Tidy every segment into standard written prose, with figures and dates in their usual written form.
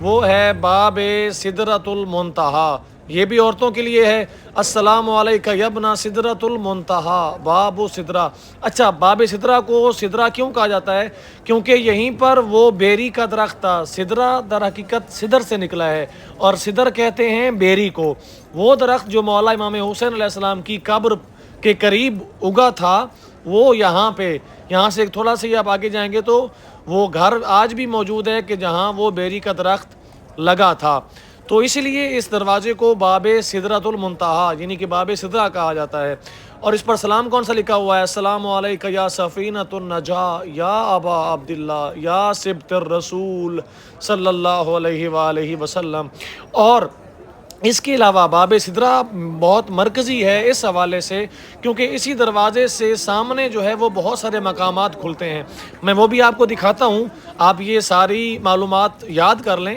وہ ہے باب سدرۃ المنتہا، یہ بھی عورتوں کے لیے ہے۔ السلام علیکہ یبنا سدرۃ المنتہا باب سدرہ۔ اچھا، باب سدرہ کو سدرہ کیوں کہا جاتا ہے؟ کیونکہ یہیں پر وہ بیری کا درخت تھا۔ سدرہ در حقیقت صدر سے نکلا ہے، اور صدر کہتے ہیں بیری کو۔ وہ درخت جو مولا امام حسین علیہ السلام کی قبر کے قریب اگا تھا، وہ یہاں سے تھوڑا سا آپ آگے جائیں گے تو وہ گھر آج بھی موجود ہے کہ جہاں وہ بیری کا درخت لگا تھا۔ تو اس لیے اس دروازے کو باب سدرۃ المنتہا یعنی کہ باب سدرہ کہا جاتا ہے۔ اور اس پر سلام کون سا لکھا ہوا ہے؟ السلام علیکہ یا سفینۃ النجاہ یا ابا عبداللہ یا سبط الرسول صلی اللہ علیہ وآلہ وسلم۔ اور اس کے علاوہ باب سدرہ بہت مرکزی ہے اس حوالے سے کیونکہ اسی دروازے سے سامنے جو ہے وہ بہت سارے مقامات کھلتے ہیں۔ میں وہ بھی آپ کو دکھاتا ہوں، آپ یہ ساری معلومات یاد کر لیں۔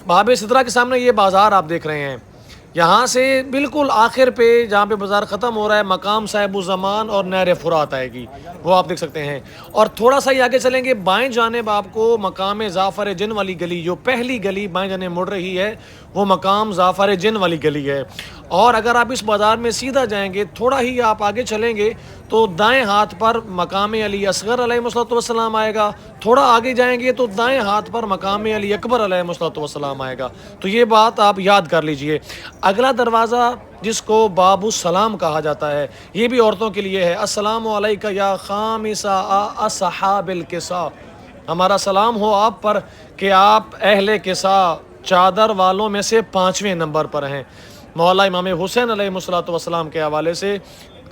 باب سدرہ کے سامنے یہ بازار آپ دیکھ رہے ہیں، یہاں سے بالکل آخر پہ جہاں پہ بازار ختم ہو رہا ہے مقام صاحب الزمان اور نہر فرات آئے گی، وہ آپ دیکھ سکتے ہیں۔ اور تھوڑا سا ہی آگے چلیں گے بائیں جانب آپ کو مقام ظافر جن والی گلی، جو پہلی گلی بائیں جانب مڑ رہی ہے وہ مقام ظافر جن والی گلی ہے۔ اور اگر آپ اس بازار میں سیدھا جائیں گے، تھوڑا ہی آپ آگے چلیں گے تو دائیں ہاتھ پر مقام علی اصغر علیہ السلام آئے گا، تھوڑا آگے جائیں گے تو دائیں ہاتھ پر مقام علی اکبر علیہ السلام آئے گا۔ تو یہ بات آپ یاد کر لیجئے۔ اگلا دروازہ جس کو باب السلام کہا جاتا ہے، یہ بھی عورتوں کے لیے ہے۔ السلام علیکہ یا خامسہ اصحاب الکساء، ہمارا سلام ہو آپ پر کہ آپ اہل کساء چادر والوں میں سے 5ویں نمبر پر ہیں۔ مولا امام حسین علیہ السلام کے حوالے سے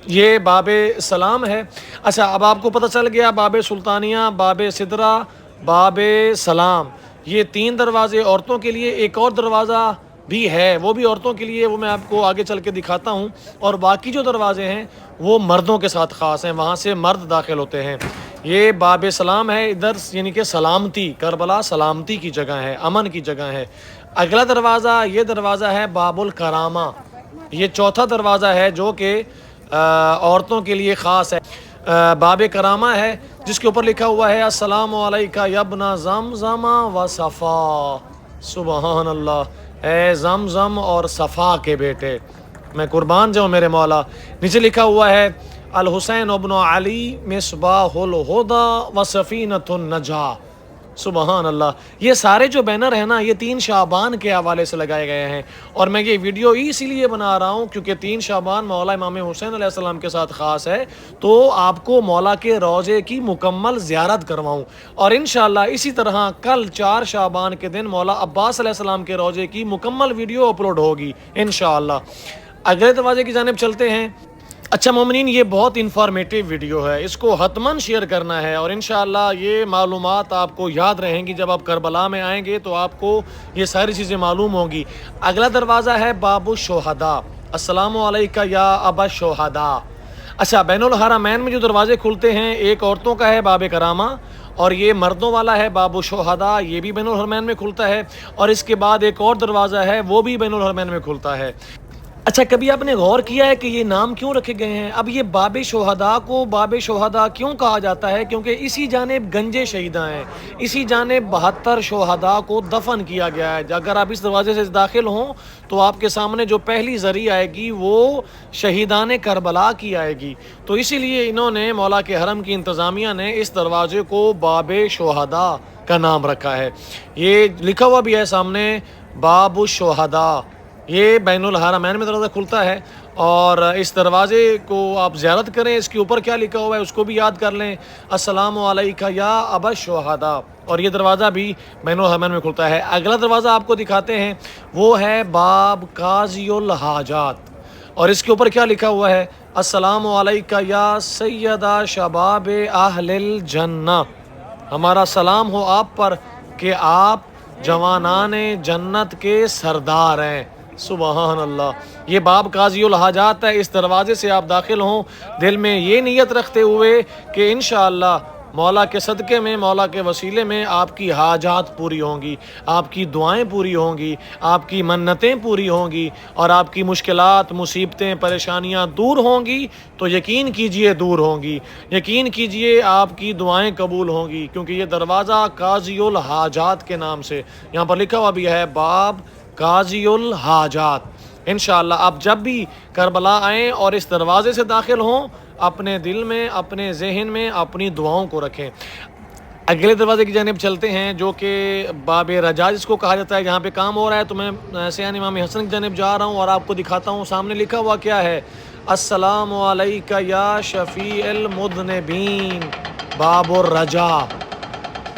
یہ باب سلام ہے۔ اچھا، اب آپ کو پتہ چل گیا باب سلطانیہ، باب سدرہ، باب سلام، یہ 3 دروازے عورتوں کے لیے۔ ایک اور دروازہ بھی ہے، وہ بھی عورتوں کے لیے، وہ میں آپ کو آگے چل کے دکھاتا ہوں۔ اور باقی جو دروازے ہیں وہ مردوں کے ساتھ خاص ہیں، وہاں سے مرد داخل ہوتے ہیں۔ یہ باب سلام ہے، ادھر یعنی کہ سلامتی، کربلا سلامتی کی جگہ ہے، امن کی جگہ ہے۔ اگلا دروازہ، یہ دروازہ ہے باب الکرامہ، یہ چوتھا دروازہ ہے جو کہ عورتوں کے لیے خاص ہے۔ باب کرامہ ہے جس کے اوپر لکھا ہوا ہے السلام علیکہ یبن زمزم و صفا، سبحان اللہ، اے زمزم اور صفا کے بیٹے، میں قربان جاؤں میرے مولا۔ نیچے لکھا ہوا ہے الحسین ابن علی مصباح الہدی و سفینۃ النجاہ، سبحان اللہ۔ یہ سارے جو بینر ہیں نا، یہ 3 شعبان کے حوالے سے لگائے گئے ہیں، اور میں یہ ویڈیو اسی لیے بنا رہا ہوں کیونکہ 3 شعبان مولا امام حسین علیہ السلام کے ساتھ خاص ہے، تو آپ کو مولا کے روضے کی مکمل زیارت کرواؤں۔ اور انشاءاللہ اسی طرح کل 4 شعبان کے دن مولا عباس علیہ السلام کے روضے کی مکمل ویڈیو اپلوڈ ہوگی انشاءاللہ۔ اگلے دروازے کی جانب چلتے ہیں۔ اچھا مومنین، یہ بہت انفارمیٹیو ویڈیو ہے، اس کو حتماً شیئر کرنا ہے، اور انشاءاللہ یہ معلومات آپ کو یاد رہیں گی۔ جب آپ کربلا میں آئیں گے تو آپ کو یہ ساری چیزیں معلوم ہوں گی۔ اگلا دروازہ ہے باب الشہداء، السلام علیکہ یا ابا الشہداء۔ اچھا، بین الحرمین میں جو دروازے کھلتے ہیں، ایک عورتوں کا ہے باب کرامہ، اور یہ مردوں والا ہے باب الشہداء، یہ بھی بین الحرمین میں کھلتا ہے۔ اور اس کے بعد ایک اور دروازہ ہے، وہ بھی بین الحرمین میں کھلتا ہے۔ اچھا، کبھی آپ نے غور کیا ہے کہ یہ نام کیوں رکھے گئے ہیں؟ اب یہ باب شہداء کو باب شہداء کیوں کہا جاتا ہے؟ کیونکہ اسی جانب گنجے شہیداں ہیں، اسی جانب 72 شہداء کو دفن کیا گیا ہے۔ اگر آپ اس دروازے سے داخل ہوں تو آپ کے سامنے جو پہلی زری آئے گی وہ شہیدان کربلا کی آئے گی، تو اسی لیے انہوں نے، مولا کے حرم کی انتظامیہ نے اس دروازے کو باب شہداء کا نام رکھا ہے۔ یہ لکھا ہوا بھی ہے سامنے باب الشہداء، یہ بین الحرمین میں دروازہ کھلتا ہے، اور اس دروازے کو آپ زیارت کریں۔ اس کے اوپر کیا لکھا ہوا ہے اس کو بھی یاد کر لیں، السلام علیکہ یا ابا الشہداء، اور یہ دروازہ بھی بین الحرمین میں کھلتا ہے۔ اگلا دروازہ آپ کو دکھاتے ہیں، وہ ہے باب قاضی الحاجات، اور اس کے اوپر کیا لکھا ہوا ہے، السلام علیکہ یا سیدہ شباب اہل الجنہ، ہمارا سلام ہو آپ پر کہ آپ جوانان جنت کے سردار ہیں، سبحان اللہ۔ یہ باب قاضی الحاجات ہے، اس دروازے سے آپ داخل ہوں دل میں یہ نیت رکھتے ہوئے کہ انشاءاللہ مولا کے صدقے میں، مولا کے وسیلے میں آپ کی حاجات پوری ہوں گی، آپ کی دعائیں پوری ہوں گی، آپ کی منتیں پوری ہوں گی، اور آپ کی مشکلات، مصیبتیں، پریشانیاں دور ہوں گی تو یقین کیجئے دور ہوں گی، یقین کیجئے آپ کی دعائیں قبول ہوں گی، کیونکہ یہ دروازہ قاضی الحاجات کے نام سے یہاں پر لکھا ہوا بھی ہے، باب قاضی الحاجات۔ انشاءاللہ آپ جب بھی کربلا آئیں اور اس دروازے سے داخل ہوں، اپنے دل میں، اپنے ذہن میں اپنی دعاؤں کو رکھیں۔ اگلے دروازے کی جانب چلتے ہیں جو کہ باب رجا جس کو کہا جاتا ہے۔ یہاں پہ کام ہو رہا ہے تو میں سیان امام حسن کی جانب جا رہا ہوں اور آپ کو دکھاتا ہوں سامنے لکھا ہوا کیا ہے، السلام علیکہ یا شفیع المذنبین باب الرجا۔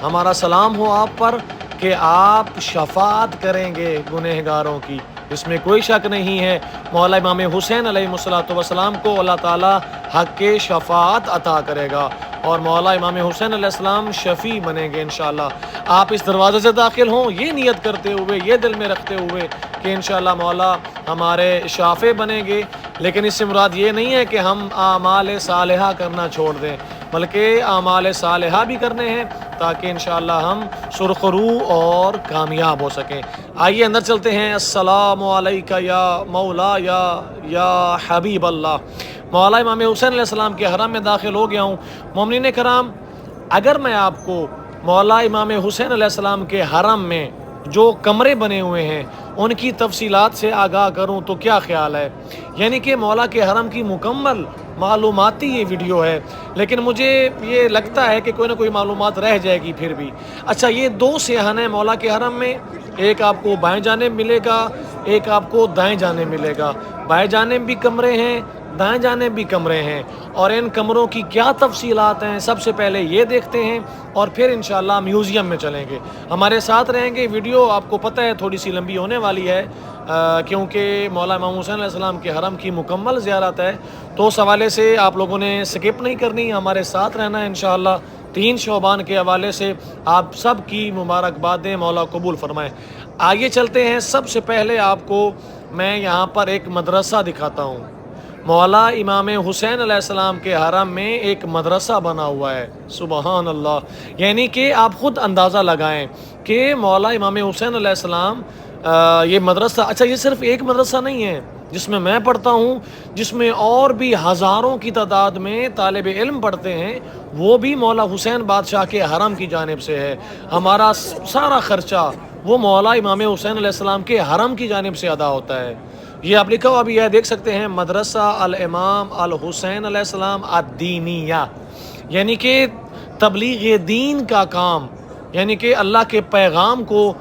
ہمارا سلام ہو آپ پر کہ آپ شفاعت کریں گے گنہگاروں کی، اس میں کوئی شک نہیں ہے۔ مولا امام حسین علیہ السلام کو اللہ تعالیٰ حق کے شفاعت عطا کرے گا اور مولا امام حسین علیہ السلام شفیع بنیں گے انشاءاللہ۔ آپ اس دروازے سے داخل ہوں یہ نیت کرتے ہوئے، یہ دل میں رکھتے ہوئے کہ انشاءاللہ مولا ہمارے شافع بنیں گے، لیکن اس سے مراد یہ نہیں ہے کہ ہم اعمال صالحہ کرنا چھوڑ دیں، بلکہ اعمال صالحہ بھی کرنے ہیں تاکہ انشاءاللہ ہم سرخرو اور کامیاب ہو سکیں۔ آئیے اندر چلتے ہیں۔ السلام علیکہ یا مولا یا حبیب اللہ۔ مولا امام حسین علیہ السلام کے حرم میں داخل ہو گیا ہوں۔ مومنین کرام، اگر میں آپ کو مولا امام حسین علیہ السلام کے حرم میں جو کمرے بنے ہوئے ہیں ان کی تفصیلات سے آگاہ کروں تو کیا خیال ہے؟ یعنی کہ مولا کے حرم کی مکمل معلوماتی یہ ویڈیو ہے، لیکن مجھے یہ لگتا ہے کہ کوئی نہ کوئی معلومات رہ جائے گی پھر بھی۔ اچھا، یہ دو صحن ہیں مولا کے حرم میں، ایک آپ کو بائیں جانب ملے گا، ایک آپ کو دائیں جانب ملے گا۔ بائیں جانب بھی کمرے ہیں، دائیں جانب بھی کمرے ہیں، اور ان کمروں کی کیا تفصیلات ہیں سب سے پہلے یہ دیکھتے ہیں اور پھر انشاءاللہ میوزیم میں چلیں گے۔ ہمارے ساتھ رہیں گے۔ ویڈیو آپ کو پتہ ہے تھوڑی سی لمبی ہونے والی ہے کیونکہ مولا امام حسین علیہ السلام کے حرم کی مکمل زیارت ہے، تو اس حوالے سے آپ لوگوں نے سکپ نہیں کرنی، ہمارے ساتھ رہنا ہے انشاءاللہ۔ 3 شعبان کے حوالے سے آپ سب کی مبارکبادیں، مولا قبول فرمائیں۔ آگے چلتے ہیں۔ سب سے پہلے آپ کو میں یہاں پر ایک مدرسہ دکھاتا ہوں۔ مولا امام حسین علیہ السلام کے حرم میں ایک مدرسہ بنا ہوا ہے، سبحان اللہ۔ یعنی کہ آپ خود اندازہ لگائیں کہ مولا امام حسین علیہ السلام یہ مدرسہ، اچھا یہ صرف ایک مدرسہ نہیں ہے جس میں پڑھتا ہوں، جس میں اور بھی ہزاروں کی تعداد میں طالب علم پڑھتے ہیں، وہ بھی مولا حسین بادشاہ کے حرم کی جانب سے ہے۔ ہمارا سارا خرچہ وہ مولا امام حسین علیہ السلام کے حرم کی جانب سے ادا ہوتا ہے۔ یہ آپ لکھا ہوا بھی ہے، دیکھ سکتے ہیں، مدرسہ الامام الحسین علیہ السلام الدینیہ، یعنی کہ تبلیغ دین کا کام، یعنی کہ اللہ کے پیغام کو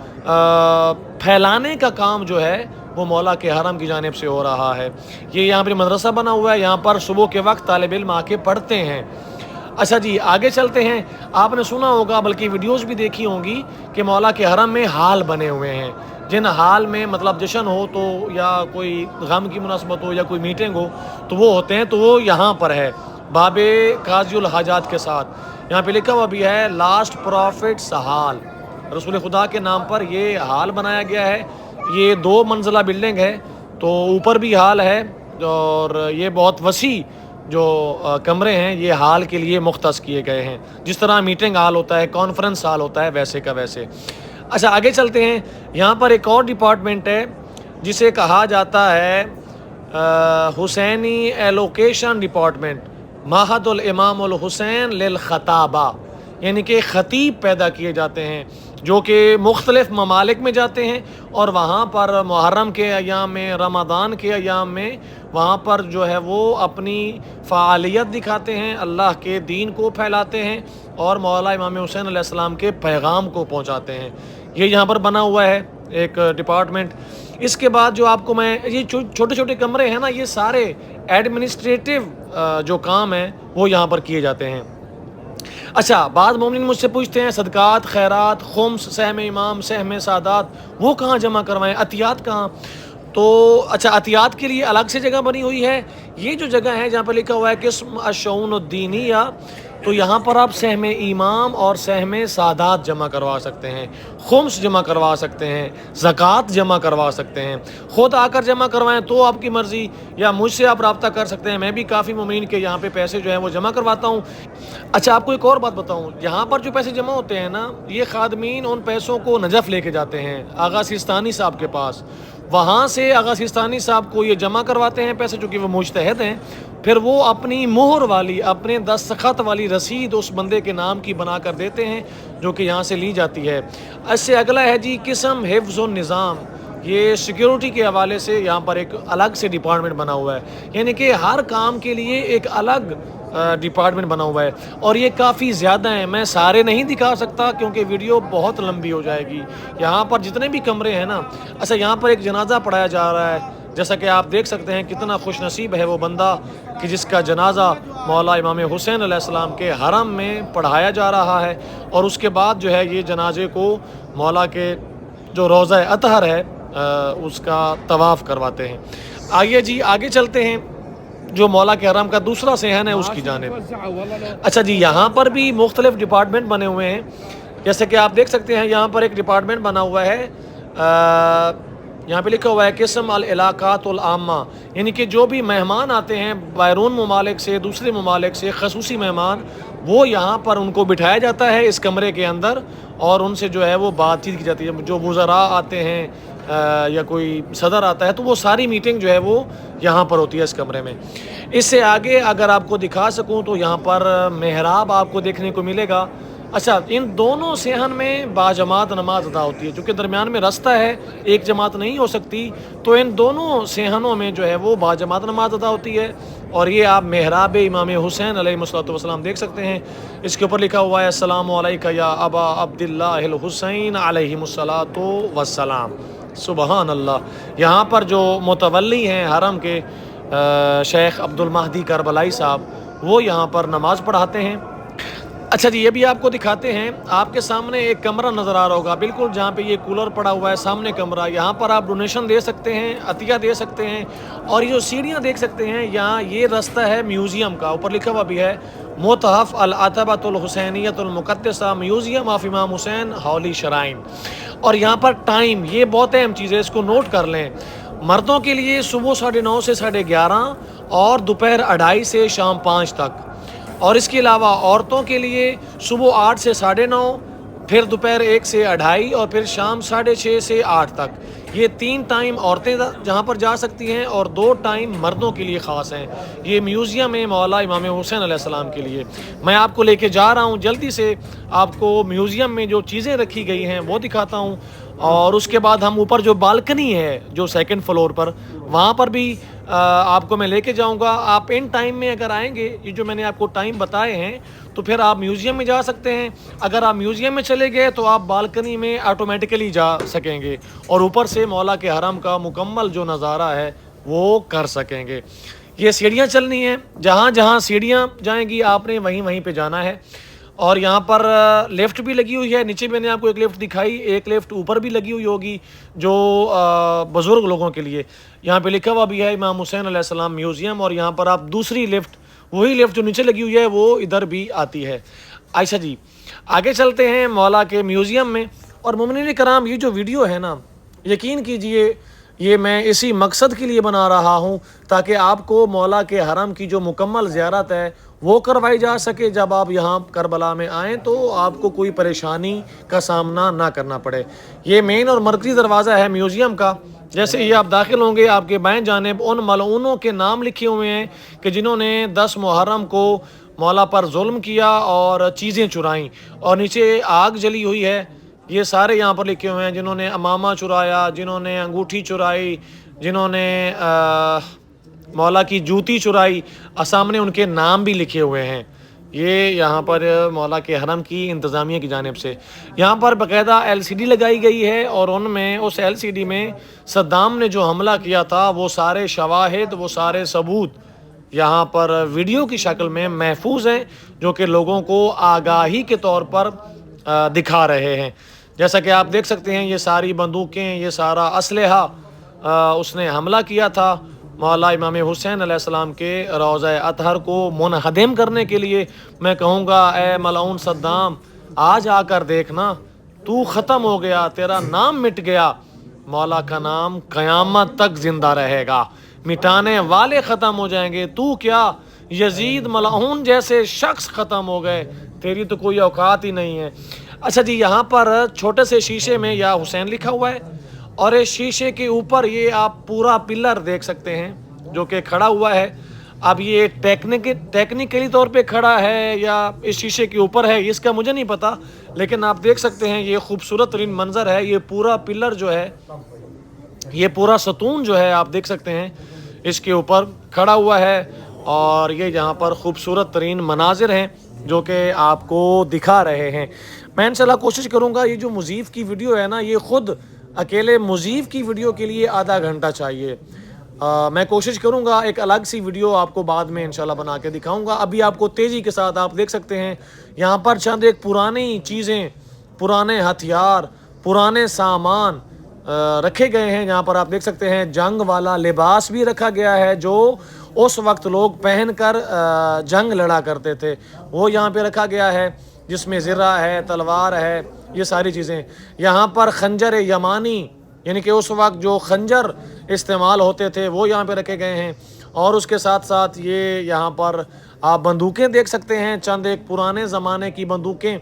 پھیلانے کا کام جو ہے وہ مولا کے حرم کی جانب سے ہو رہا ہے۔ یہ یہاں پر مدرسہ بنا ہوا ہے، یہاں پر صبح کے وقت طالب علم آ کے پڑھتے ہیں۔ اچھا جی، آگے چلتے ہیں۔ آپ نے سنا ہوگا، بلکہ ویڈیوز بھی دیکھی ہوں گی کہ مولا کے حرم میں ہال بنے ہوئے ہیں، جن حال میں مطلب جشن ہو تو یا کوئی غم کی مناسبت ہو یا کوئی میٹنگ ہو تو وہ ہوتے ہیں، تو وہ یہاں پر ہے باب قاضی الحاجات کے ساتھ۔ یہاں پہ لکھا ہوا بھی ہے لاسٹ پروفٹس ہال، رسول خدا کے نام پر یہ ہال بنایا گیا ہے۔ یہ 2 منزلہ بلڈنگ ہے، تو اوپر بھی ہال ہے، اور یہ بہت وسیع جو کمرے ہیں یہ ہال کے لیے مختص کیے گئے ہیں، جس طرح میٹنگ ہال ہوتا ہے، کانفرنس ہال ہوتا ہے، ویسے کا ویسے۔ اچھا آگے چلتے ہیں۔ یہاں پر ایک اور ڈپارٹمنٹ ہے جسے کہا جاتا ہے حسینی ایلوکیشن ڈپارٹمنٹ، معہد الامام الحسین للخطابہ، یعنی کہ خطیب پیدا کیے جاتے ہیں جو کہ مختلف ممالک میں جاتے ہیں اور وہاں پر محرم کے ایام میں، رمضان کے ایام میں وہاں پر جو ہے وہ اپنی فعالیت دکھاتے ہیں، اللہ کے دین کو پھیلاتے ہیں اور مولا امام حسین علیہ السلام کے پیغام کو پہنچاتے ہیں۔ یہ یہاں پر بنا ہوا ہے ایک ڈپارٹمنٹ۔ اس کے بعد جو آپ کو میں یہ چھوٹے چھوٹے کمرے ہیں نا، یہ سارے ایڈمنسٹریٹو جو کام ہیں وہ یہاں پر کیے جاتے ہیں۔ اچھا، بعض مومنین مجھ سے پوچھتے ہیں صدقات، خیرات، خمس، سہم امام، سہم سادات وہ کہاں جمع کروائیں، عطیات کہاں؟ تو اچھا، عطیات کے لیے الگ سے جگہ بنی ہوئی ہے۔ یہ جو جگہ ہے جہاں پہ لکھا ہوا ہے قسم الشؤون الدینیہ، تو یہاں پر آپ سہم امام اور سہم سادات جمع کروا سکتے ہیں، خمس جمع کروا سکتے ہیں، زکوٰۃ جمع کروا سکتے ہیں، خود آ کر جمع کروائیں تو آپ کی مرضی، یا مجھ سے آپ رابطہ کر سکتے ہیں، میں بھی کافی مومنین کے یہاں پہ پیسے جو ہیں وہ جمع کرواتا ہوں۔ اچھا آپ کو ایک اور بات بتاؤں، یہاں پر جو پیسے جمع ہوتے ہیں نا، یہ خادمین ان پیسوں کو نجف لے کے جاتے ہیں آغا سیستانی صاحب کے پاس، وہاں سے آغا سیستانی صاحب کو یہ جمع کرواتے ہیں پیسے، چونکہ وہ مجتہد ہیں، پھر وہ اپنی مہر والی، اپنے دستخط والی رسید اس بندے کے نام کی بنا کر دیتے ہیں، جو کہ یہاں سے لی جاتی ہے۔ اس سے اگلا ہے جی قسم حفظ النظام، یہ سیکیورٹی کے حوالے سے یہاں پر ایک الگ سے ڈپارٹمنٹ بنا ہوا ہے، یعنی کہ ہر کام کے لیے ایک الگ ڈپارٹمنٹ بنا ہوا ہے، اور یہ کافی زیادہ ہیں، میں سارے نہیں دکھا سکتا کیونکہ ویڈیو بہت لمبی ہو جائے گی۔ یہاں پر جتنے بھی کمرے ہیں نا، اچھا یہاں پر ایک جنازہ پڑھایا جا رہا ہے، جیسا کہ آپ دیکھ سکتے ہیں کتنا خوش نصیب ہے وہ بندہ کہ جس کا جنازہ مولا امام حسین علیہ السلام کے حرم میں پڑھایا جا رہا ہے، اور اس کے بعد جو ہے یہ جنازے کو مولا کے جو روضہ اطہر ہے اس کا طواف کرواتے ہیں۔ آئیے جی آگے چلتے ہیں، جو مولا کے حرم کا دوسرا صحن ہے اس کی جانب۔ اچھا جی یہاں پر بھی مختلف ڈپارٹمنٹ بنے ہوئے ہیں، جیسے کہ آپ دیکھ سکتے ہیں یہاں پر ایک ڈپارٹمنٹ بنا ہوا ہے، یہاں پہ لکھا ہوا ہے قسم العلاقات العامہ، یعنی کہ جو بھی مہمان آتے ہیں بیرون ممالک سے، دوسرے ممالک سے، خصوصی مہمان، وہ یہاں پر ان کو بٹھایا جاتا ہے اس کمرے کے اندر، اور ان سے جو ہے وہ بات چیت کی جاتی ہے۔ جو وزراء آتے ہیں یا کوئی صدر آتا ہے تو وہ ساری میٹنگ جو ہے وہ یہاں پر ہوتی ہے اس کمرے میں۔ اس سے آگے اگر آپ کو دکھا سکوں تو یہاں پر محراب آپ کو دیکھنے کو ملے گا۔ اچھا ان دونوں صحن میں باجماعت نماز ادا ہوتی ہے، چونکہ درمیان میں رستہ ہے، ایک جماعت نہیں ہو سکتی، تو ان دونوں صحنوں میں جو ہے وہ باجماعت نماز ادا ہوتی ہے۔ اور یہ آپ محراب امام حسین علیہ السلام دیکھ سکتے ہیں، اس کے اوپر لکھا ہوا ہے السلام علیکہ یا ابا عبداللہ الحسین علیہ السلام۔ سبحان اللہ۔ یہاں پر جو متولی ہیں حرم کے شیخ عبد المہدی کربلائی صاحب، وہ یہاں پر نماز پڑھاتے ہیں۔ اچھا جی یہ بھی آپ کو دکھاتے ہیں، آپ کے سامنے ایک کمرہ نظر آ رہا ہوگا بالکل جہاں پہ یہ کولر پڑا ہوا ہے، سامنے کمرہ، یہاں پر آپ ڈونیشن دے سکتے ہیں، عطیہ دے سکتے ہیں، اور یہ جو سیڑھیاں دیکھ سکتے ہیں یہاں یہ رستہ ہے میوزیم کا، اوپر لکھا ہوا بھی ہے متحف العتبۃ الحسینیۃ المقدسہ میوزیم آف امام حسین ہولی شرائن۔ اور یہاں پر ٹائم، یہ بہت اہم چیز ہے، اس کو نوٹ کر لیں، مردوں کے لیے صبح 9:30 سے 11:30 اور دوپہر 2:30 سے شام 5 تک، اور اس کے علاوہ عورتوں کے لیے صبح 8 سے 9:30، پھر دوپہر 1 سے 2:30 اور پھر شام 6:30 سے 8 تک۔ یہ 3 ٹائم عورتیں جہاں پر جا سکتی ہیں اور 2 ٹائم مردوں کے لیے خاص ہیں۔ یہ میوزیم ہے مولا امام حسین علیہ السلام کے لیے۔ میں آپ کو لے کے جا رہا ہوں، جلدی سے آپ کو میوزیم میں جو چیزیں رکھی گئی ہیں وہ دکھاتا ہوں، اور اس کے بعد ہم اوپر جو بالکنی ہے جو 2nd فلور پر، وہاں پر بھی آپ کو میں لے کے جاؤں گا۔ آپ ان ٹائم میں اگر آئیں گے، یہ جو میں نے آپ کو ٹائم بتائے ہیں، تو پھر آپ میوزیم میں جا سکتے ہیں۔ اگر آپ میوزیم میں چلے گئے تو آپ بالکنی میں آٹومیٹیکلی جا سکیں گے، اور اوپر سے مولا کے حرم کا مکمل جو نظارہ ہے وہ کر سکیں گے۔ یہ سیڑھیاں چلنی ہیں، جہاں جہاں سیڑھیاں جائیں گی آپ نے وہیں پہ جانا ہے، اور یہاں پر لفٹ بھی لگی ہوئی ہے، نیچے میں نے آپ کو ایک لفٹ دکھائی، ایک لفٹ اوپر بھی لگی ہوئی ہوگی جو بزرگ لوگوں کے لیے۔ یہاں پہ لکھا ہوا بھی ہے امام حسین علیہ السلام میوزیم، اور یہاں پر آپ دوسری لفٹ، وہی لفٹ جو نیچے لگی ہوئی ہے وہ ادھر بھی آتی ہے۔ اچھا جی آگے چلتے ہیں مولا کے میوزیم میں۔ اور مومنین کرام یہ جو ویڈیو ہے نا، یقین کیجئے یہ میں اسی مقصد کے لیے بنا رہا ہوں تاکہ آپ کو مولا کے حرم کی جو مکمل زیارت ہے وہ کروائی جا سکے۔ جب آپ یہاں کربلا میں آئیں تو آپ کو کوئی پریشانی کا سامنا نہ کرنا پڑے۔ یہ مین اور مرکزی دروازہ ہے میوزیم کا۔ جیسے ہی آپ داخل ہوں گے، آپ کے بائیں جانب ان ملعونوں کے نام لکھے ہوئے ہیں کہ جنہوں نے 10 محرم کو مولا پر ظلم کیا اور چیزیں چرائیں، اور نیچے آگ جلی ہوئی ہے، یہ سارے یہاں پر لکھے ہوئے ہیں، جنہوں نے امامہ چرایا، جنہوں نے انگوٹھی چرائی، جنہوں نے مولا کی جوتی چرائی، سامنے ان کے نام بھی لکھے ہوئے ہیں۔ یہ یہاں پر مولا کے حرم کی انتظامیہ کی جانب سے یہاں پر باقاعدہ LCD لگائی گئی ہے، اور ان میں اس LCD میں صدام نے جو حملہ کیا تھا وہ سارے شواہد، وہ سارے ثبوت یہاں پر ویڈیو کی شکل میں محفوظ ہیں، جو کہ لوگوں کو آگاہی کے طور پر دکھا رہے ہیں۔ جیسا کہ آپ دیکھ سکتے ہیں یہ ساری بندوقیں، یہ سارا اسلحہ اس نے حملہ کیا تھا، مولا امام حسین علیہ السلام کے روضہ اطہر کو منہدم کرنے کے لیے میں کہوں گا اے ملعون صدام آج آ کر دیکھنا، تو ختم ہو گیا، تیرا نام مٹ گیا، مولا کا نام قیامت تک زندہ رہے گا، مٹانے والے ختم ہو جائیں گے، تو کیا یزید ملعون جیسے شخص ختم ہو گئے، تیری تو کوئی اوقات ہی نہیں ہے۔ اچھا جی، یہاں پر چھوٹے سے شیشے میں یا حسین لکھا ہوا ہے، اور اس شیشے کے اوپر یہ آپ پورا پلر دیکھ سکتے ہیں جو کہ کھڑا ہوا ہے۔ اب یہ ٹیکنیکلی طور پہ کھڑا ہے یا اس شیشے کے اوپر ہے اس کا مجھے نہیں پتا، لیکن آپ دیکھ سکتے ہیں یہ خوبصورت ترین منظر ہے۔ یہ پورا پلر جو ہے، یہ پورا ستون جو ہے آپ دیکھ سکتے ہیں اس کے اوپر کھڑا ہوا ہے، اور یہ یہاں پر خوبصورت ترین مناظر ہیں جو کہ آپ کو دکھا رہے ہیں۔ میں انشاءاللہ کوشش کروں گا، یہ جو مضیف کی ویڈیو ہے نا، یہ خود اکیلے مضیف کی ویڈیو کے لیے آدھا گھنٹہ چاہیے۔ میں کوشش کروں گا ایک الگ سی ویڈیو آپ کو بعد میں انشاءاللہ بنا کے دکھاؤں گا۔ ابھی آپ کو تیزی کے ساتھ آپ دیکھ سکتے ہیں یہاں پر چند ایک پرانی چیزیں، پرانے ہتھیار، پرانے سامان رکھے گئے ہیں۔ یہاں پر آپ دیکھ سکتے ہیں جنگ والا لباس بھی رکھا گیا ہے جو اس وقت لوگ پہن کر جنگ لڑا کرتے تھے، وہ یہاں پہ رکھا گیا ہے، جس میں زرہ ہے، تلوار ہے، یہ ساری چیزیں۔ یہاں پر خنجر یمانی، یعنی کہ اس وقت جو خنجر استعمال ہوتے تھے وہ یہاں پہ رکھے گئے ہیں، اور اس کے ساتھ ساتھ یہ یہاں پر آپ بندوقیں دیکھ سکتے ہیں، چند ایک پرانے زمانے کی بندوقیں۔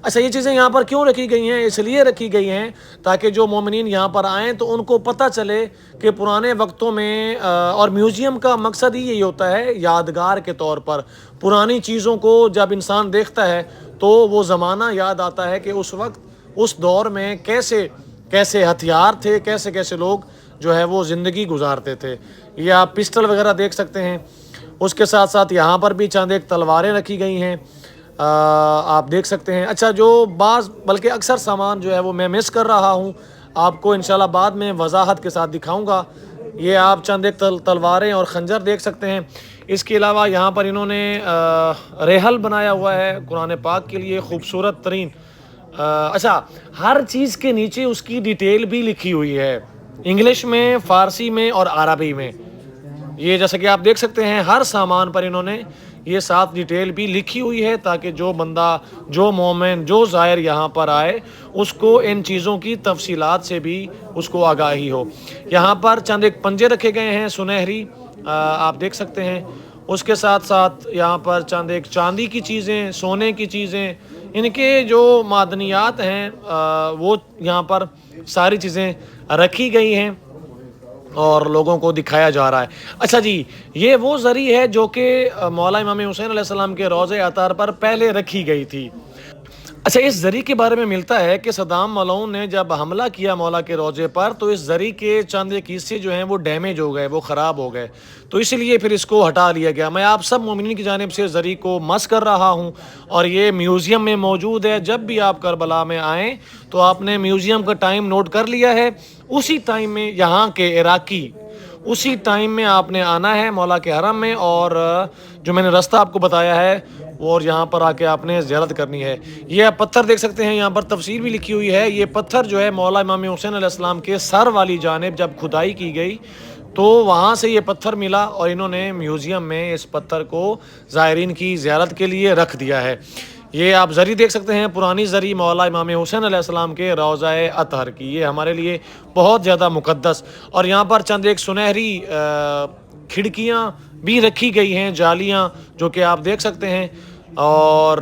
اچھا، یہ چیزیں یہاں پر کیوں رکھی گئی ہیں؟ اس لیے رکھی گئی ہیں تاکہ جو مومنین یہاں پر آئیں تو ان کو پتہ چلے کہ پرانے وقتوں میں، اور میوزیم کا مقصد ہی یہی ہوتا ہے یادگار کے طور پر، پرانی چیزوں کو جب انسان دیکھتا ہے تو وہ زمانہ یاد آتا ہے کہ اس وقت اس دور میں کیسے ہتھیار تھے، کیسے لوگ جو ہے وہ زندگی گزارتے تھے۔ یہ آپ پسٹل وغیرہ دیکھ سکتے ہیں۔ اس کے ساتھ ساتھ یہاں پر بھی چند ایک تلواریں رکھی گئی ہیں، آپ دیکھ سکتے ہیں۔ اچھا، جو بلکہ اکثر سامان جو ہے وہ میں مس کر رہا ہوں، آپ کو انشاءاللہ بعد میں وضاحت کے ساتھ دکھاؤں گا۔ یہ آپ چند ایک تلواریں اور خنجر دیکھ سکتے ہیں۔ اس کے علاوہ یہاں پر انہوں نے ریحل بنایا ہوا ہے قرآن پاک کے لیے، خوبصورت ترین۔ اچھا، ہر چیز کے نیچے اس کی ڈیٹیل بھی لکھی ہوئی ہے، انگلش میں، فارسی میں اور عربی میں۔ یہ جیسا کہ آپ دیکھ سکتے ہیں ہر سامان پر انہوں نے یہ ساتھ ڈیٹیل بھی لکھی ہوئی ہے تاکہ جو بندہ، جو مومن، جو زائر یہاں پر آئے اس کو ان چیزوں کی تفصیلات سے بھی اس کو آگاہی ہو۔ یہاں پر چند ایک پنجے رکھے گئے ہیں سنہری، آپ دیکھ سکتے ہیں۔ اس کے ساتھ ساتھ یہاں پر چند ایک چاندی کی چیزیں، سونے کی چیزیں، ان کے جو معدنیات ہیں وہ یہاں پر ساری چیزیں رکھی گئی ہیں اور لوگوں کو دکھایا جا رہا ہے۔ اچھا جی، یہ وہ زری ہے جو کہ مولا امام حسین علیہ السلام کے روضہ اطہر پر پہلے رکھی گئی تھی۔ اچھا، اس زری کے بارے میں ملتا ہے کہ صدام ملعون نے جب حملہ کیا مولا کے روضے پر تو اس زری کے چند ایک حصے جو ہیں وہ ڈیمیج ہو گئے، وہ خراب ہو گئے، تو اس لیے پھر اس کو ہٹا لیا گیا۔ میں آپ سب مومنین کی جانب سے زری کو مس کر رہا ہوں، اور یہ میوزیم میں موجود ہے۔ جب بھی آپ کربلا میں آئیں تو آپ نے میوزیم کا ٹائم نوٹ کر لیا ہے، اسی ٹائم میں یہاں کے عراقی، اسی ٹائم میں آپ نے آنا ہے مولا کے حرم میں، اور جو میں نے راستہ آپ کو بتایا ہے اور یہاں پر آ کے آپ نے زیارت کرنی ہے۔ یہ آپ پتھر دیکھ سکتے ہیں، یہاں پر تفسیر بھی لکھی ہوئی ہے۔ یہ پتھر جو ہے مولا امام حسین علیہ السلام کے سر والی جانب جب کھدائی کی گئی تو وہاں سے یہ پتھر ملا، اور انہوں نے میوزیم میں اس پتھر کو زائرین کی زیارت کے لیے رکھ دیا ہے۔ یہ آپ زری دیکھ سکتے ہیں، پرانی زری مولا امام حسین علیہ السلام کے روضہ اطہر کی، یہ ہمارے لیے بہت زیادہ مقدس۔ اور یہاں پر چند ایک سنہری کھڑکیاں بھی رکھی گئی ہیں، جالیاں، جو کہ آپ دیکھ سکتے ہیں، اور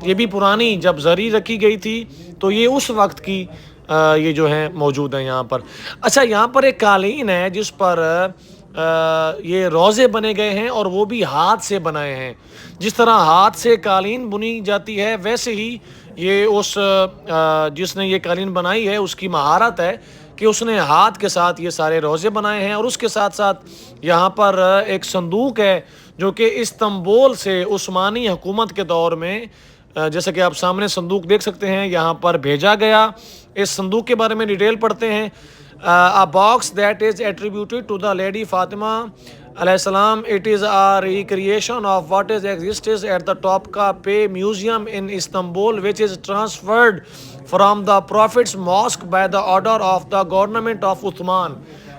یہ بھی پرانی جب زری رکھی گئی تھی تو یہ اس وقت کی یہ جو ہیں موجود ہیں یہاں پر۔ اچھا، یہاں پر ایک قالین ہے جس پر یہ روضے بنے گئے ہیں، اور وہ بھی ہاتھ سے بنائے ہیں۔ جس طرح ہاتھ سے قالین بنی جاتی ہے ویسے ہی یہ جس نے یہ قالین بنائی ہے اس کی مہارت ہے کہ اس نے ہاتھ کے ساتھ یہ سارے روضے بنائے ہیں۔ اور اس کے ساتھ ساتھ یہاں پر ایک صندوق ہے جو کہ استنبول سے عثمانی حکومت کے دور میں، جیسا کہ آپ سامنے صندوق دیکھ سکتے ہیں، یہاں پر بھیجا گیا۔ اس صندوق کے بارے میں ڈیٹیل پڑھتے ہیں۔ A box that is attributed to the Lady Fatima alayhi salam. It is a recreation of what is exists at the Topkapi Museum in Istanbul, which is transferred from the Prophet's Mosque by the order of the government of Uthman.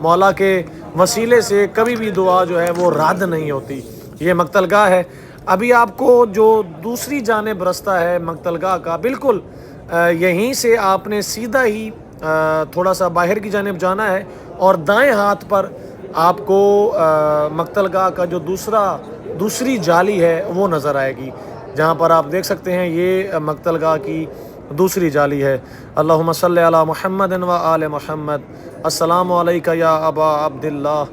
مولا کے وسیلے سے کبھی بھی دعا جو ہے وہ رد نہیں ہوتی۔ یہ مقتل گاہ ہے۔ ابھی آپ کو جو دوسری جانب رستہ ہے مقتل گاہ کا، بالکل یہیں سے آپ نے سیدھا ہی تھوڑا سا باہر کی جانب جانا ہے اور دائیں ہاتھ پر آپ کو مقتل گاہ کا جو دوسری جالی ہے وہ نظر آئے گی، جہاں پر آپ دیکھ سکتے ہیں یہ مقتل گاہ کی دوسری جالی ہے۔ اللہم صلی علی محمد و آل محمد۔ السلام علیکہ یا ابا عبداللہ،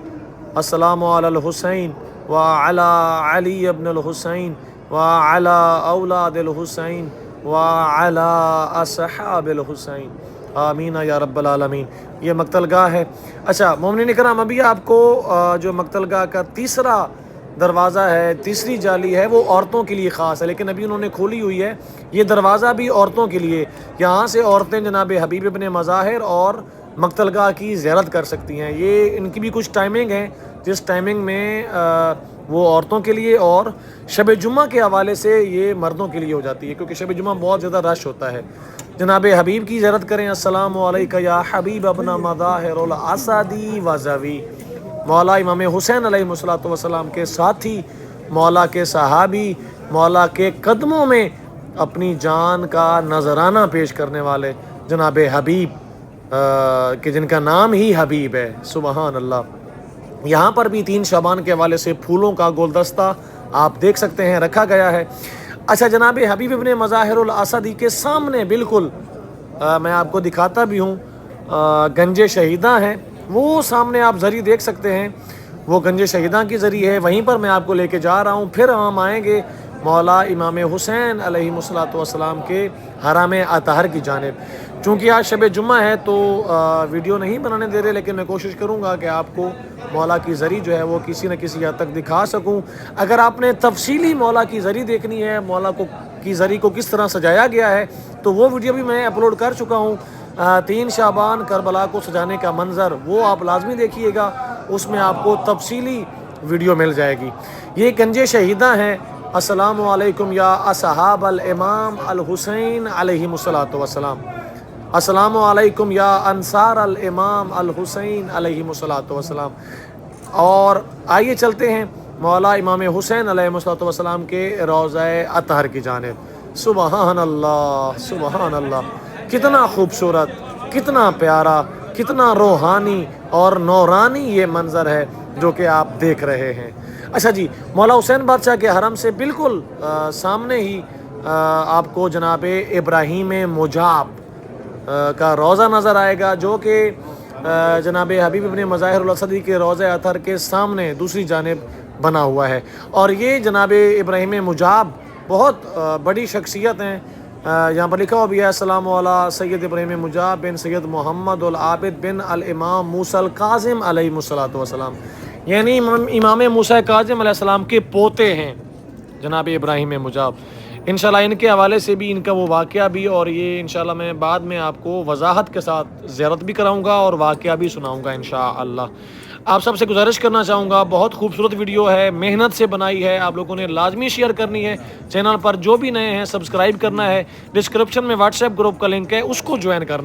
السلام علی الحسین وعلی علی ابن الحسین وعلی اولاد الحسین وعلی اصحاب الحسین، آمین یا رب العالمین۔ یہ مقتل گاہ ہے۔ اچھا مومنین کرام، ابھی آپ کو جو مقتل گاہ کا تیسرا دروازہ ہے، تیسری جالی ہے، وہ عورتوں کے لیے خاص ہے، لیکن ابھی انہوں نے کھولی ہوئی ہے۔ یہ دروازہ بھی عورتوں کے لیے، یہاں سے عورتیں جناب حبیب ابن مظاہر اور مقتل گاہ کی زیارت کر سکتی ہیں۔ یہ ان کی بھی کچھ ٹائمنگ ہے، جس ٹائمنگ میں وہ عورتوں کے لیے، اور شب جمعہ کے حوالے سے یہ مردوں کے لیے ہو جاتی ہے، کیونکہ شب جمعہ بہت زیادہ رش ہوتا ہے۔ جناب حبیب کی زیارت کریں۔ السلام علیکہ یا حبیب ابن مظاہر الاسدی وزوی، مولا امام حسین علیہ السلام کے ساتھی، مولا کے صحابی، مولا کے قدموں میں اپنی جان کا نذرانہ پیش کرنے والے جناب حبیب، کہ جن کا نام ہی حبیب ہے، سبحان اللہ۔ یہاں پر بھی 3 شعبان کے حوالے سے پھولوں کا گلدستہ آپ دیکھ سکتے ہیں رکھا گیا ہے۔ اچھا جناب حبیب ابن مظاہر الاسدی کے سامنے بالکل میں آپ کو دکھاتا بھی ہوں، گنج شہیداں ہیں، وہ سامنے آپ زری دیکھ سکتے ہیں، وہ گنج شہیداں کی زری ہے، وہیں پر میں آپ کو لے کے جا رہا ہوں۔ پھر ہم آئیں گے مولا امام حسین علیہ السلام کے حرم اطہر کی جانب۔ چونکہ آج شب جمعہ ہے تو ویڈیو نہیں بنانے دے رہے، لیکن میں کوشش کروں گا کہ آپ کو مولا کی زری جو ہے وہ کسی نہ کسی حد تک دکھا سکوں۔ اگر آپ نے تفصیلی مولا کی زری دیکھنی ہے، مولا کی زری کو کس طرح سجایا گیا ہے، تو وہ ویڈیو بھی میں اپلوڈ کر چکا ہوں۔ 3 شعبان کربلا کو سجانے کا منظر، وہ آپ لازمی دیکھیے گا، اس میں آپ کو تفصیلی ویڈیو مل جائے گی۔ یہ گنج شہیداں ہیں۔ السلام علیکم یا اصحاب الامام الحسین علیہ السلام، السلام علیکم یا انصار الامام الحسین علیہ السلام۔ اور آئیے چلتے ہیں مولا امام حسین علیہ السلام کے روضہ اطہر کی جانب۔ سبحان اللہ، سبحان اللہ، کتنا خوبصورت، کتنا پیارا، کتنا روحانی اور نورانی یہ منظر ہے جو کہ آپ دیکھ رہے ہیں۔ اچھا جی، مولا حسین بادشاہ کے حرم سے بالکل سامنے ہی آپ کو جناب ابراہیم مجاب کا روضہ نظر آئے گا، جو کہ جناب حبیب ابن مظاہر الاسدی کے روضہ اطہر کے سامنے دوسری جانب بنا ہوا ہے۔ اور یہ جناب ابراہیم مجاب بہت بڑی شخصیت ہیں۔ یہاں پر لکھا ہوا بھی ہے، السلام علی سید ابراہیم مجاب بن سید محمد العابد بن الامام موسیٰ الکاظم علیہ السلام، یعنی امام موسیٰ کاظم علیہ السلام کے پوتے ہیں جناب ابراہیم مجاب۔ انشاءاللہ ان کے حوالے سے بھی، ان کا وہ واقعہ بھی، اور یہ انشاءاللہ میں بعد میں آپ کو وضاحت کے ساتھ زیارت بھی کراؤں گا اور واقعہ بھی سناؤں گا انشاءاللہ۔ آپ سب سے گزارش کرنا چاہوں گا، بہت خوبصورت ویڈیو ہے، محنت سے بنائی ہے، آپ لوگوں نے لازمی شیئر کرنی ہے۔ چینل پر جو بھی نئے ہیں سبسکرائب کرنا ہے، ڈسکرپشن میں واٹس ایپ گروپ کا لنک ہے، اس کو جوائن کرنا